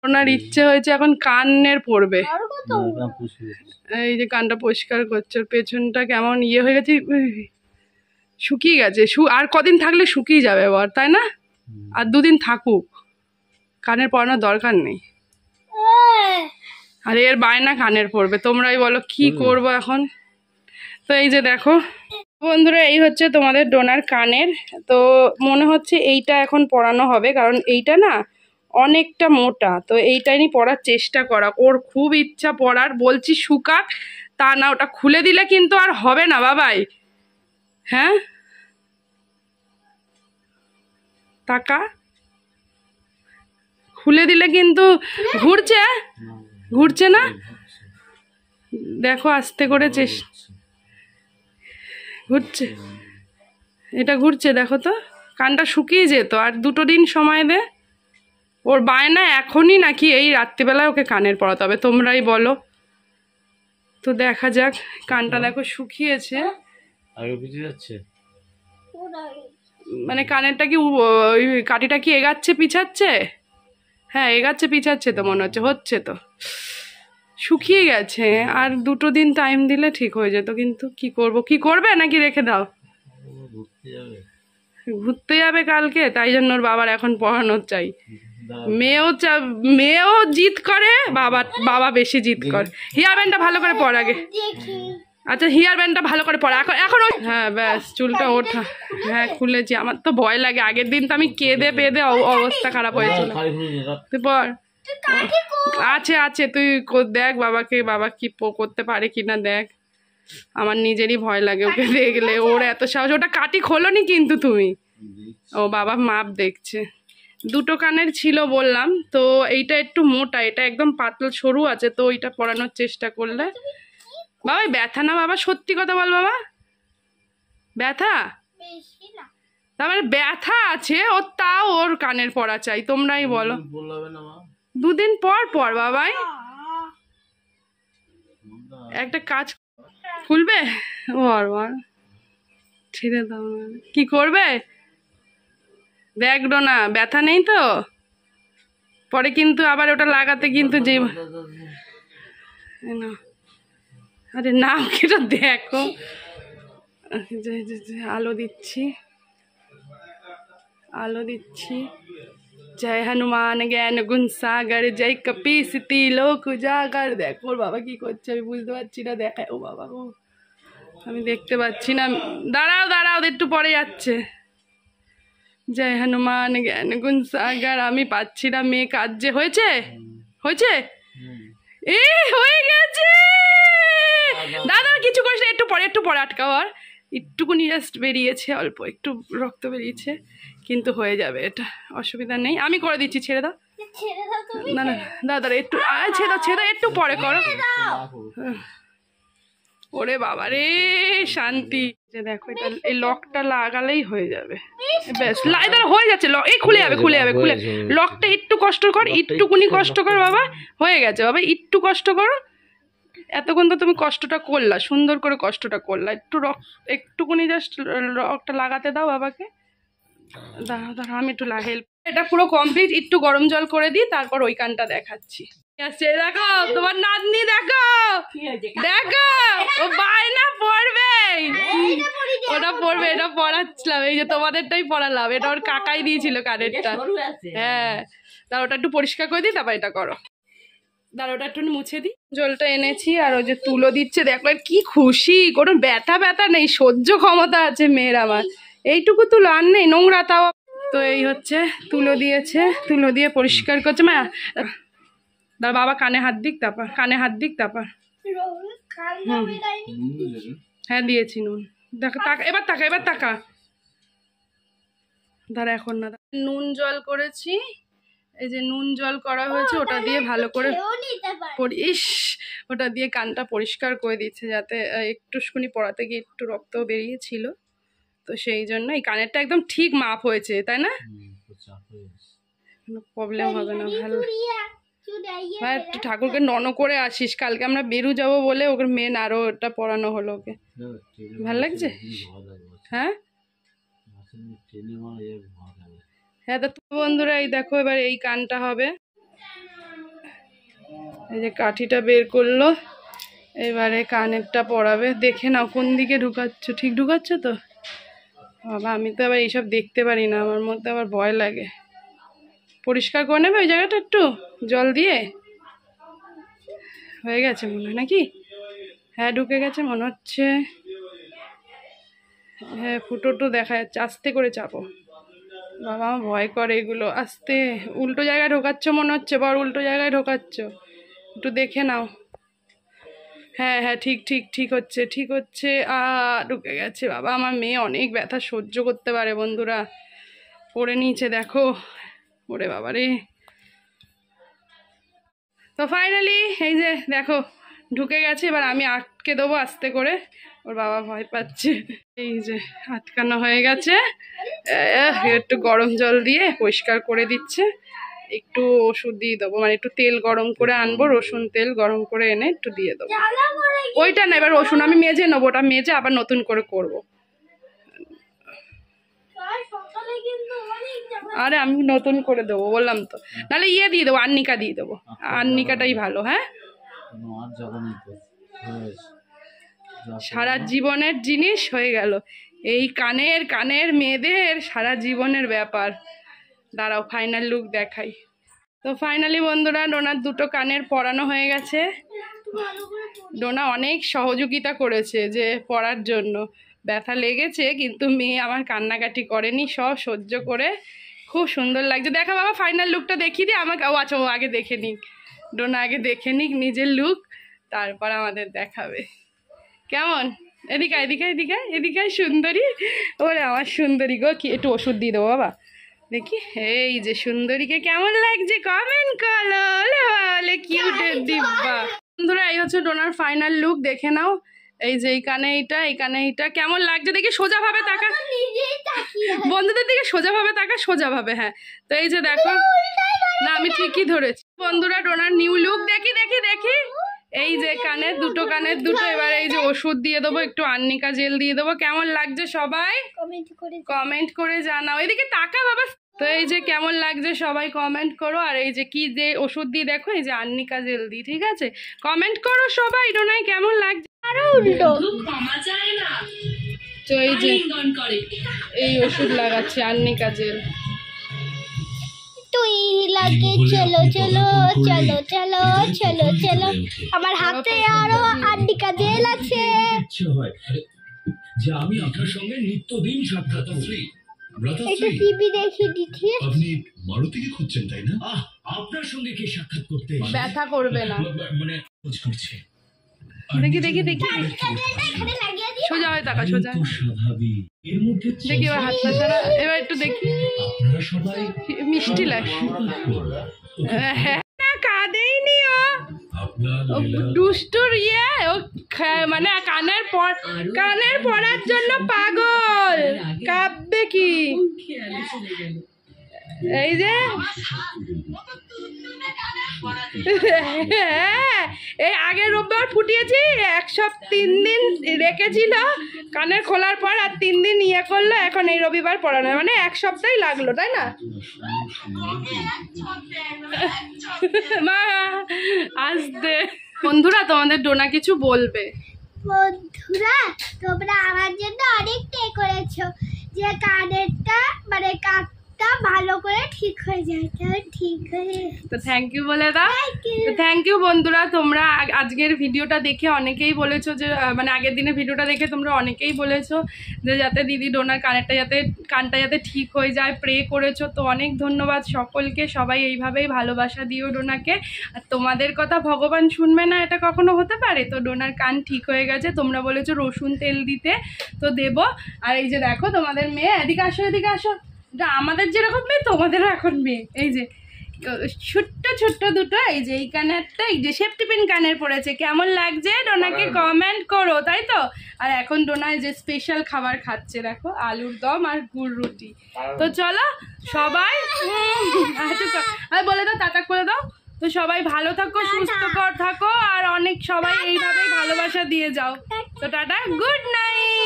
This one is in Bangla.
ওনার ইচ্ছে হয়েছে এখন কানের পড়বে। এই যে কানটা পরিষ্কার করছে, ওর পেছনটা কেমন ইয়ে হয়ে গেছে, শুকিয়ে গেছে। আর কদিন থাকলে শুকিয়ে যাবে বর, তাই না? আর দুদিন থাকুক, কানের পরানোর দরকার নেই। আর এর বায়না কানের পড়বে, তোমরাই বলো কি করবো এখন। তো এই যে দেখো বন্ধুরা, এই হচ্ছে তোমাদের ডোনার কানের। তো মনে হচ্ছে এইটা এখন পরানো হবে, কারণ এইটা না অনেকটা মোটা, তো এইটাই নিয়ে পরার চেষ্টা করা। ওর খুব ইচ্ছা পরার, বলছি শুকাক, তা না ওটা খুলে দিলে কিন্তু আর হবে না বাবাই। হ্যাঁ টাকা খুলে দিলে কিন্তু ঘুরছে, ঘুরছে না, দেখো আস্তে করে ঘুরছে, এটা ঘুরছে দেখো তো। কানটা শুকিয়ে যেত, আর 2 দিন সময় দে। ওর বায়না এখনই নাকি এই রাত্রিবেলায় ওকে কানের পরাতে হবে, তোমরাই বলো। তো দেখা যাক, কানটা দেখো শুকিয়েছে, মানে কানেরটা কি ওই কাঠিটা কি এগাচ্ছে পিছাচ্ছে? হ্যাঁ এগাচ্ছে পিছাচ্ছে তো মনে হচ্ছে, হচ্ছে তো, শুকিয়ে গেছে। আর 2 দিন টাইম দিলে ঠিক হয়ে যেত, কিন্তু কি করব, কি করবে নাকি রেখে দাও? ঘুরতে যাবে কালকে, তাই জন্য ওর বাবার এখন পড়ানোর চাই। মেয়েও জিদ করে, বাবা বেশি জিদ করে। হেয়ার ব্যান্ডটা ভালো করে পর আগে। আচ্ছা হেয়ার ব্যান্ডটা ভালো করে পর এখন। হ্যাঁ ব্যাস, চুলটা ওঠা। হ্যাঁ খুলেছি, আমার তো ভয় লাগে। আগের দিন তো আমি কেঁদে পেঁদে অবস্থা খারাপ হয়েছিল। তুই পর, আছে তুই দেখ বাবাকে, বাবা কি করতে পারে কিনা দেখ। আমার নিজেরই ভয় লাগে ওকে দেখলে, ওর এত সাহস। ওটা কাটি খোলোনি কিন্তু তুমি? ও বাবা মাপ দেখছে। 2 কানের ছিল বললাম তো, এইটা একটু মোটা, এটা একদম পাতলা সরু আছে, তো ওইটা পরানোর চেষ্টা করলে। বাবা ব্যথা না বাবা, সত্যি কথা বল বাবা, ব্যথা? তারপরে ব্যথা আছে ওর, তাও ওর কানের পরা চাই, তোমরাই বলো। 2 দিন পর পর বাবাই, একটা কাজ খুলবে ছেড়ে দাও, কি করবে দেখ না, ব্যথা নেই তো? পরে কিন্তু আবার ওটা লাগাতে কিন্তু যে, আরে না ওটা দেখো, আলো দিচ্ছি। জয় হনুমান জ্ঞান গুণ সাগর, জয় কপিসতি লোক উজাগর। দেখো ওর বাবা কি করছে, আমি বুঝতে পারছি না। দেখায় ও বাবা গো, আমি দেখতে পাচ্ছি না। দাঁড়াও একটু পরে যাচ্ছে। জয় হনুমান জ্ঞান গুণ সাগর, আমি পাচ্ছি না। মেয়ে কাজ যে হয়েছে হয়ে গেছে। দাদা কিছু করিস না, একটু পরে আটকাও। আর একটুকুনি জাস্ট বেরিয়েছে, অল্প একটু রক্ত বেরিয়েছে, কিন্তু হয়ে যাবে, এটা অসুবিধা নেই। আমি করে দিচ্ছি, ছেড়ে দাও। না দাদা একটু ছেড়ে একটু পরে করো। ওরে বাবা রে শান্তি। দেখো এটা এই লকটা লাগালেই হয়ে যাবে, ব্যাস। এটা হয়ে যাচ্ছে, এই খুলে যাবে। লকটা একটু কষ্ট কর, একটুকুনি কষ্ট কর বাবা, হয়ে গেছে বাবা। একটু কষ্ট করো, এতক্ষণ তো তুমি কষ্টটা করলা, সুন্দর করে কষ্টটা করলা। একটুকুনি জাস্ট লকটা লাগাতে দাও বাবাকে। দাঁড়াও আমি একটু হেল্প। এটা পুরো কমপ্লিট, একটু গরম জল করে দিই, তারপর ওই কানটা দেখাচ্ছি। দেখো তোমার নাতনি, দেখো ও বায়না পড়বে, ওটা পড়বে, এটা পড়াচ্ছিলাম। এই যে তোমাদেরটাই পড়ালাম, এটা ওর কাকাই দিয়েছিল কানেরটা। হ্যাঁ তার ওটা একটু পরিষ্কার করে দিই, তারপর এটা করো। দাঁড়া ওটা একটু মুছে দিই। জলটা এনেছি, আর ওই যে তুলো দিচ্ছে, দেখো কি খুশি। কোনো ব্যথা নেই, সহ্য ক্ষমতা আছে মেয়ের আমার। এইটুকু তুলো আর নেই, নোংরা তাও। তো এই হচ্ছে তুলো দিয়েছে, তুলো দিয়ে পরিষ্কার করছে। মা দাঁড়া, বাবা কানে হাত দিক তারপর। হ্যাঁ দিয়েছি নুন। দেখো এবার তাকা। দাঁড়া এখন না, নুন জল করেছি। এই যে নুন জল করা হয়েছে, ওটা দিয়ে ভালো করে ওটা দিয়ে কানটা পরিষ্কার করে দিচ্ছে, যাতে একটুখানি পড়াতে গিয়ে একটু রক্ত বেরিয়েছিল, তো সেই জন্য এই কানেরটা একদম ঠিক মাপ হয়েছে, তাই না? কোনো প্রবলেম হবে না। ভালো ভাই, একটু ঠাকুরকে করে আসিস। কালকে আমরা বেরু যাবো বলে ওকে মেন আরো ওটা পড়ানো হলো ওকে। ভালো লাগছে? হ্যাঁ তো বন্ধুরা এই দেখো, এবার এই কানটা হবে। এই যে কাঠিটা বের করলো, এবারে কানেরটা পরাবে। দেখে নাও কোন দিকে ঢুকাচ্ছ, ঠিক ঢুকাচ্ছ তো? বাবা আমি তো আবার এইসব দেখতে পারি না, আমার মধ্যে আবার ভয় লাগে। পরিষ্কার করে নেবে ওই জায়গাটা একটু জল দিয়ে। হয়ে গেছে মনে হয় নাকি? হ্যাঁ ঢুকে গেছে মনে হচ্ছে। হ্যাঁ ফুটো দেখা যাচ্ছে, আস্তে করে চাপো। বাবা আমার ভয় করে এগুলো, আস্তে। উল্টো জায়গায় ঢোকাচ্ছ মনে হচ্ছে, বর উল্টো জায়গায় ঢোকাচ্ছ, একটু দেখে নাও। হ্যাঁ হ্যাঁ ঠিক ঠিক ঠিক হচ্ছে, ঠিক হচ্ছে। ঢুকে গেছে। বাবা আমার মেয়ে অনেক ব্যথা সহ্য করতে পারে বন্ধুরা, পড়ে নিয়েছে দেখো। ওরে বাবা রে। তো ফাইনালি এই যে দেখো ঢুকে গেছে, এবার আমি আটকে দেবো আস্তে করে। ওর বাবা ভয় পাচ্ছে। এই যে আটকানো হয়ে গেছে। একটু গরম জল দিয়ে পরিষ্কার করে দিচ্ছে। একটু ওষুধ দিয়ে দেবো, মানে একটু তেল গরম করে আনবো, রসুন তেল গরম করে এনে একটু দিয়ে দেবো। ওইটা না, এবার রসুন আমি মেজে নেবো, ওটা মেজে আবার নতুন করে করবো। আরে আমি নতুন করে দেবো বললাম তো, নাহলে ইয়ে দিয়ে দেবো, আর্নিকা দিয়ে দেবো। আর্নিকাটাই ভালো। হ্যাঁ সারা জীবনের জিনিস হয়ে গেল এই কানের মেয়েদের সারা জীবনের ব্যাপার। দাঁড়াও ফাইনাল লুক দেখাই। তো ফাইনালি বন্ধুরা ডোনার দুটো কানের পরানো হয়ে গেছে। ডোনা অনেক সহযোগিতা করেছে যে পরার জন্য, ব্যথা লেগেছে কিন্তু মেয়ে আমার কান্নাকাটি করেনি, সব সহ্য করে খুব সুন্দর লাগছে। দেখা বাবা ফাইনাল লুকটা দেখিয়ে দিই আমাকে। ও আচ্ছা ও আগে দেখে নিক, ডোনা আগে দেখে নিক নিজের লুক, তারপর আমাদের দেখাবে কেমন। এদিকে এদিকে এদিকে এদিকে সুন্দরী। ওরে আমার সুন্দরী গো, কি একটু ওষুধ দিয়ে দেবো বাবা দেখি। এই যে সুন্দরীকে কেমন লাগছে কমেন্ট করো। বলে কিউটের দিব্যা। বন্ধুরা এই হচ্ছে ডোনার ফাইনাল লুক, দেখে নাও। এই যে এইখানে এইটা কেমন লাগছে দেখি। সোজাভাবে তাকা, বন্ধুদের দিকে সোজাভাবে তাকা, সোজাভাবে। হ্যাঁ তো এই যে দেখো না আমি ঠিকই ধরেছি। বন্ধুরা ডোনার নিউ লুক দেখি দেখি দেখি। এই যে কানের দুটো এবার এই যে ওষুধ দিয়ে দেবো, একটু আর্নিকা জেল দিয়ে দেবো। কেমন লাগছে সবাই কমেন্ট করে জানাও। এদিকে তাকা বাবা। তো এই যে কেমন লাগছে সবাই কমেন্ট করো। আর এই যে কি যে ওষুধ দিয়ে দেখো, এই যে আর্নিকা জেল দিই, ঠিক আছে? কমেন্ট করো সবাই ডোনাই কেমন লাগছে। তো এই যে এই ওষুধ লাগাচ্ছে আর্নিকা জেল। লাগে চলো চলো চলো চলো চলো চলো। আমার হাতে আরো আর্নিকা জেল আছে। যে আমি আপনার সঙ্গে নিত্যদিন সাক্ষাৎ করি। এটা টিভি দেখে দিচ্ছি। আপনি মারুতিকে খুঁজছেন তাই না? আপনার সঙ্গে কি সাক্ষাৎ করতে ব্যথা করবে না মানে খোঁজ করছে। দেখি দেখি দেখি সোজা হয়ে তাকা, সোজা দেখি এবার হাতটা ছাড়া। এবার একটু দেখি আপনারা সবাই মিষ্টি লাগে না, কাঁদেইনি ও দুষ্টুর ইয়ে। ও মানে কানের পরার জন্য পাগল, কাঁদবে কি। এই যে এই আগের রোববার ফুটিয়েছি, 103 দিন রেখেছিল কানের খোলার পর, আর 3 দিন ইয়ে করলো, এখন এই রবিবার পড়ানো, মানে 1 সপ্তাহই লাগলো তাই না মা আসতে। বন্ধুরা তোমাদের ডোনা কিছু বলবে। বন্ধুরা তোমরা আমার জন্য অনেক টে করেছো, যে কানেরটা মানে ভালো করে ঠিক হয়ে যায়। ঠিক হয়ে তো থ্যাংক ইউ বলে দাও। তো থ্যাংক ইউ বন্ধুরা, তোমরা আজকের ভিডিওটা দেখে অনেকেই বলেছো যে মানে আগের দিনের ভিডিওটা দেখে তোমরা অনেকেই বলেছো যে যাতে দিদি ডোনার কানটা যাতে ঠিক হয়ে যায়, প্রে করেছো। তো অনেক ধন্যবাদ সকলকে, সবাই এইভাবেই ভালোবাসা দিও ডোনাকে। আর তোমাদের কথা ভগবান শুনবে না এটা কখনো হতে পারে। তো ডোনার কান ঠিক হয়ে গেছে, তোমরা বলেছো রসুন তেল দিতে, তো দেবো। আর এই যে দেখো তোমাদের মেয়ে, এদিকে আসো এদিকে আসো, আমাদের যেরকম মেয়ে তোমাদেরও এখন মেয়ে। এই যে ছোট্ট ছোট্ট দুটো, এই যে এই কানেরটা এই যে সেফটি পিন কানের পড়েছে। কেমন লাগছে ডোনাকে কমেন্ট করো, তাই তো? আর এখন ডোনা যে স্পেশাল খাবার খাচ্ছে দেখো, আলুর দম আর গুড় রুটি। তো চলো সবাই আর বলে দাও, টাটা করে দাও। তো সবাই ভালো থাকো, সুস্থ থাকো, আর অনেক সবাই এইভাবেই ভালোবাসা দিয়ে যাও। তো টাটা, গুড নাইট।